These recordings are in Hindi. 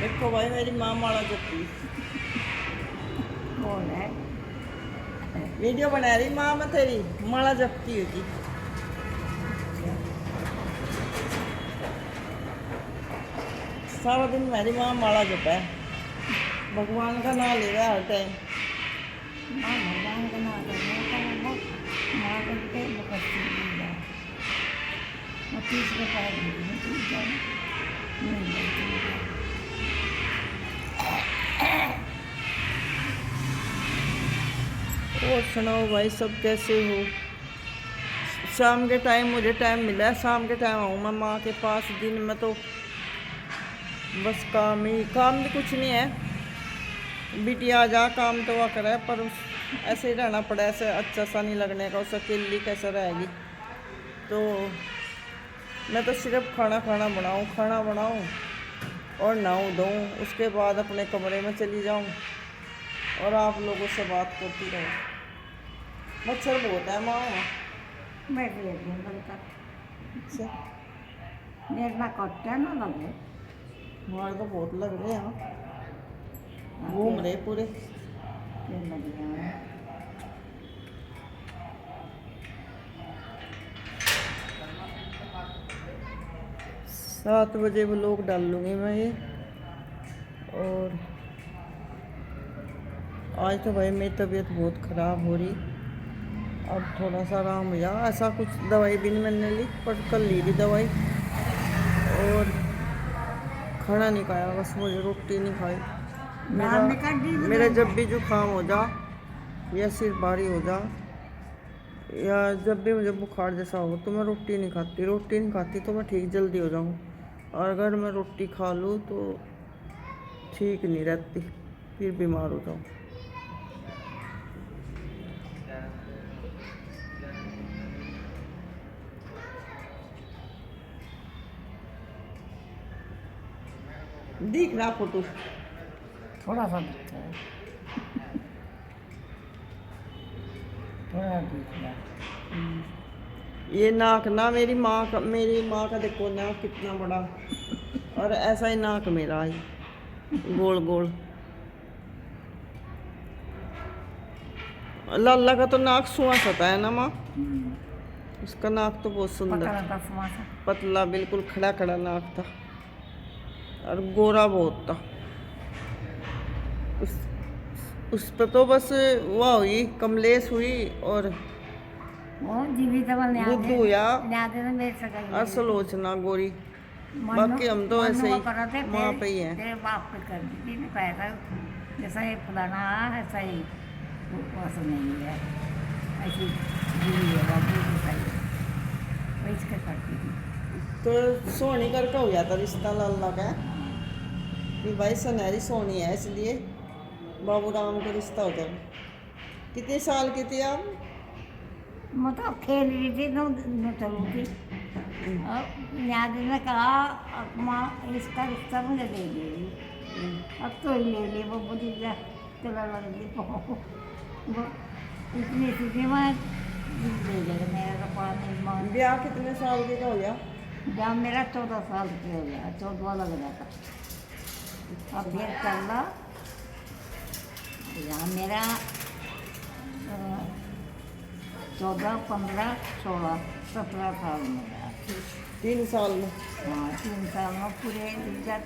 देखो भाई मेरी माँ माला जपती कौन है? वीडियो बना रही माँ मैं तेरी माला जपती होगी। सारा दिन मेरी माँ माला जप है, भगवान का नाम ले रहा है हर टाइम। माँ भगवान का नाम करने का वो माँ करके वो करती है। वो 30 रुपये देती है, 30 जाए नहीं देती है। और सुनाओ भाई सब कैसे हो? शाम के टाइम मुझे टाइम मिला है, शाम के टाइम आऊँ मैं माँ के पास। दिन में तो बस काम भी कुछ नहीं है। बिटिया आ जा काम तो वह करे, पर ऐसे ही रहना पड़ा, ऐसे अच्छा सा नहीं लगने का, उस अकेली कैसे रहेगी। तो मैं तो सिर्फ खाना बनाऊँ और नहाऊँ धोऊँ, उसके बाद अपने कमरे में चली जाऊँ और आप लोगों से बात करती रहूँ। मच्छर बहुत है माँ। बैठ लेती हूँ बलकर अच्छा, देर में कटते ना लगे। हमारे तो बहुत लग रहे हैं, घूम रहे पूरे। फिर लग गया 7 बजे व्लॉग डाल लूँगी मैं ये। और आज तो भाई मेरी तबीयत बहुत ख़राब हो रही, अब थोड़ा सा आराम हुआ। ऐसा कुछ दवाई भी नहीं मैंने ली, पर कल ली थी दवाई और खाना नहीं खाया, बस मुझे रोटी नहीं खाई। मेरा दाल में कर दी तो मेरा दो जब भी जुकाम हो जा या सिर भारी हो जा या जब भी मुझे बुखार जैसा हो तो मैं रोटी नहीं खाती तो मैं ठीक जल्दी हो जाऊँ। और अगर मैं रोटी खा लूँ तो ठीक नहीं रहती, फिर बीमार हो जाऊँ। दिख रहा फोटो? थोड़ा सा दिखता है, थोड़ा दिख रहा है। ये नाक ना मेरी माँ का देखो नाक कितना बड़ा, और ऐसा ही नाक मेरा ही गोल गोल। लाला का तो नाक सुआ सता है ना माँ, उसका नाक तो बहुत सुंदर, पता लगा सुबह से पतला बिल्कुल खड़ा खड़ा नाक था और गोरा बहुत था। उस पर तो बस वह हुई कमलेश हुई और वो जीवित बल बुद्धू हुआ न्यादे ने मेरे सगाई और सलोचना गोरी। मनु बाकी हम तो ऐसे मनु ही करा थे माँ पे ही हैं। तेरे बाप पे कर दी थी पैसा जैसा ये फलाना ऐसा ही वैसा नहीं है, ऐसी जीवी है बाबू जैसा ही वैसे के करती थी। तो सोनी करके हो गया था रिश्ता लाला का, कि भाई सनहरी सोनी है इसलिए बाबू राम का रिश्ता हो जाए। कितने साल की थी आप? मतलब खेल रही थी तो चलू थी। अब न्याद ने कहा अब माँ इसका रिश्ता मुझे दे देगी। अब तो ही ले ली वो बुरी चला लगी वो इतनी स्थिति में दे देगा मेरा तो पानी माँ। ब्याह कितने साल की का हो गया? जब मेरा 14 साल की हो गया, 14वां लग रहा था। अब फिर चल रहा यहाँ मेरा 14, 15, 16, 17 साल में गया। 3 साल में? हाँ 3 साल में पूरे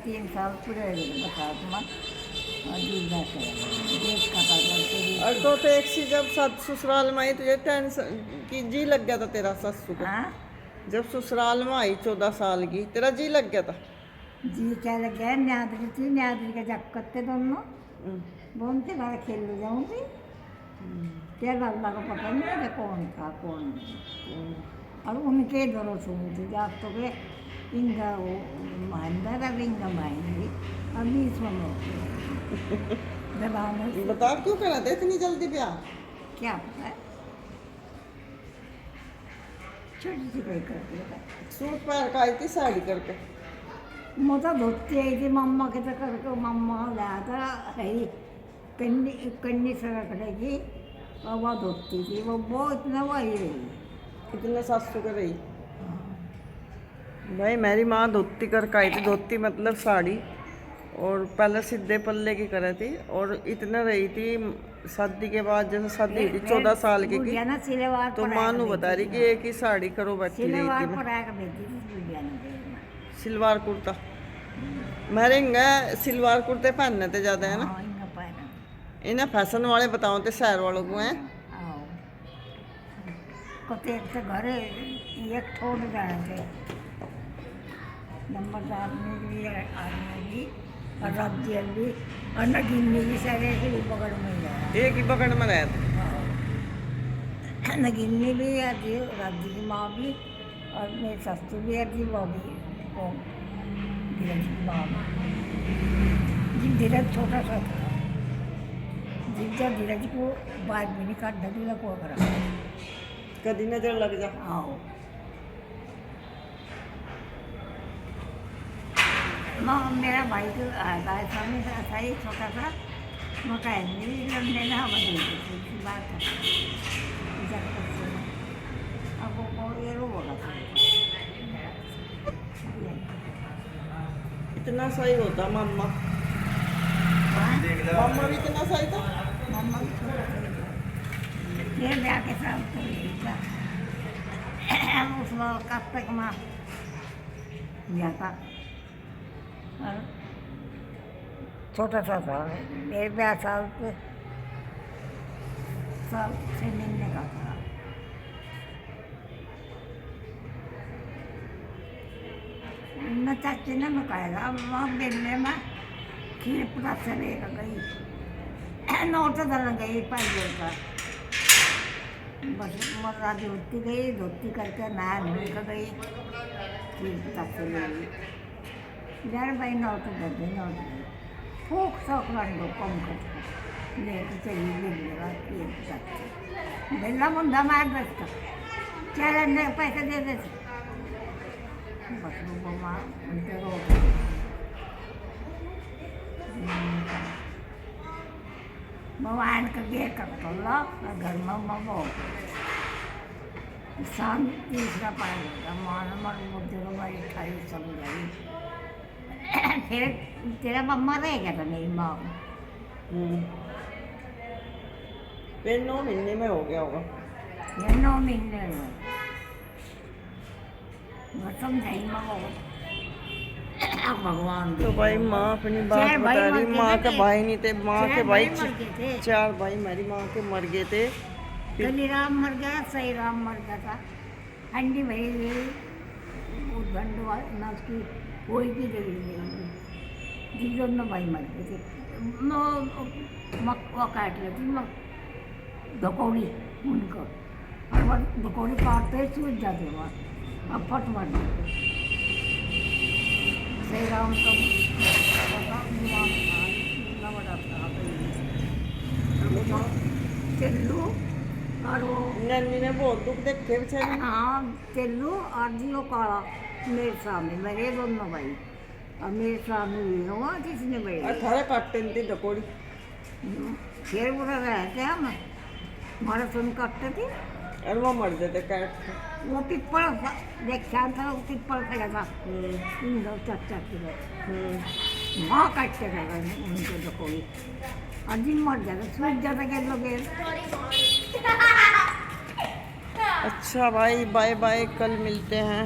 3 साल पूरे बता तुम्हारा दूसरा देश का था और तो एक सी जब ससुराल में आई तुझे टेंशन की जी लग गया था तेरा ससुर को? हाँ जब ससुराल में आई 14 साल की तेरा जी लग गया था? जी क्या लग गया, न्यादरी थी, न्यादरी का जब करते दोनों बोलते बाहर खेल ले जाऊँगी। क्या अल्लाह को पता नहीं था कौन था कौन नहीं। और उनके दोनों सुनी थी जब तो के इनका वो महेंद्र और इनका महेंद्री अभी इसमें दबाने बता क्यों करा था इतनी जल्दी ब्याह? क्या पता है छोटी सी कोई कर दिया। सूट पहन के आई थी साड़ी करके? मैं तो धोती आई थी मम्मा के तो करके मम्मा लाया था है कन्नी कन्नी से रखने और वह धोती थी वो इतना वही रही। कितने सासू का रही? भाई मेरी माँ धोती करके आई थी, धोती मतलब साड़ी, और पहले सीधे पल्ले की करे थी और इतने रही थी। शादी के बाद जैसे शादी हुई थी 14 साल की गुड़िया ना सिलेवार तो पर माँ आके नू बता रही कि एक ही साड़ी करो बैठी रही सिलेवार थी मैं। पर आके भेजी थी गुड़िया ने देखना। सिलवार कुर्ता महंगा सिलवार कुर्ते पहनने थे ज्यादा है ना। हाँ इनका पैर इन्हें फैशन वाले बताओ तो शहर वालों को हैं। आओ कते एक तो घरे एक छोड़ जाए थे नंबरदार ने भी आदमी भी और राज्य भी और नगीनी भी सारे के पकड़ में ही रहा। एक ही पकड़ में रहे थे। नगीनी भी आती राज्य की माँ भी और मेरी ससुर भी आती वो भी वो धीरज की माँ भी। धीरज छोटा सा था जिनका धीरज को बात भी नहीं काट ढकीला को करा कभी नजर लग जा। आओ माँ मेरा भाई को सामने से ऐसा ही छोटा सा मकान भी लड़ने ना बदल बात है अब वो ये रो बोला था इतना सही होता मामा। मामा भी इतना सही था। मम्मा भी छोटा सा फिर ब्याह के साथ तो यही था उस वक्त कब तक माँ जाता और छोटा सा था मेरे ब्याह साल से मिलने का था। न चाची ने मुकाएगा वहाँ मिलने में खीर पूरा से लेकर गई नोट धरने गई पाइले का बस मर्रा धोती करके नया धोल कर गई खीर पूरा से ले गई यार भाई नोट दे दे नोट दे फूक सकलन को कम कर लेके चली मिलेगा खीर पूरा से बेला मुंडा मार दस का चल पैसे दे दे बस वो माँ उनके रो भगवान का गे करता घर में मो शाम तीसरा पाएगा मान मन मुझे हमारी ठाई समझाई फिर तेरा मम्मा रहेगा तो मेरी माँ फिर 9 महीने में हो गया होगा। या 9 महीने में मैं समझाई माँ भगवान तो भाई माँ अपनी बात चार बता भाई रही। मर गए माँ थे के ना भाई नहीं थे। माँ के भाई मर गए थे 4 भाई मेरी माँ के मर गए थे। कली राम मर गया सही राम मर गया था हंडी भरी हुई वो भंड ना उसकी कोई भी दे दी दोनों भाई मर गए थे वो काट लेती धकौड़ी उनको और वो धकौड़ी काटते ही सूझ जाते वहाँ अब फट मर जाते सही राम का चल्लू और वो नन्नी ने बहुत दुख देखे बेचारी। हाँ चल्लू और जियो काला मेरे सामने मेरे दोनों भाई और मेरे सामने हुई हुआ किसने बड़े 18 काटते थी डकोड़ी। फिर बुरा रहते हम हमारा सुन काटते थे और वो मर जाते काट के। वो पिप्पल देखा था वो पिप्पल खड़ा था इन लोग चाचा के वहाँ काटते थे उनके डकोड़ी और दिन मर जाता सूझ जाता के लोग अच्छा भाई बाय बाय, कल मिलते हैं।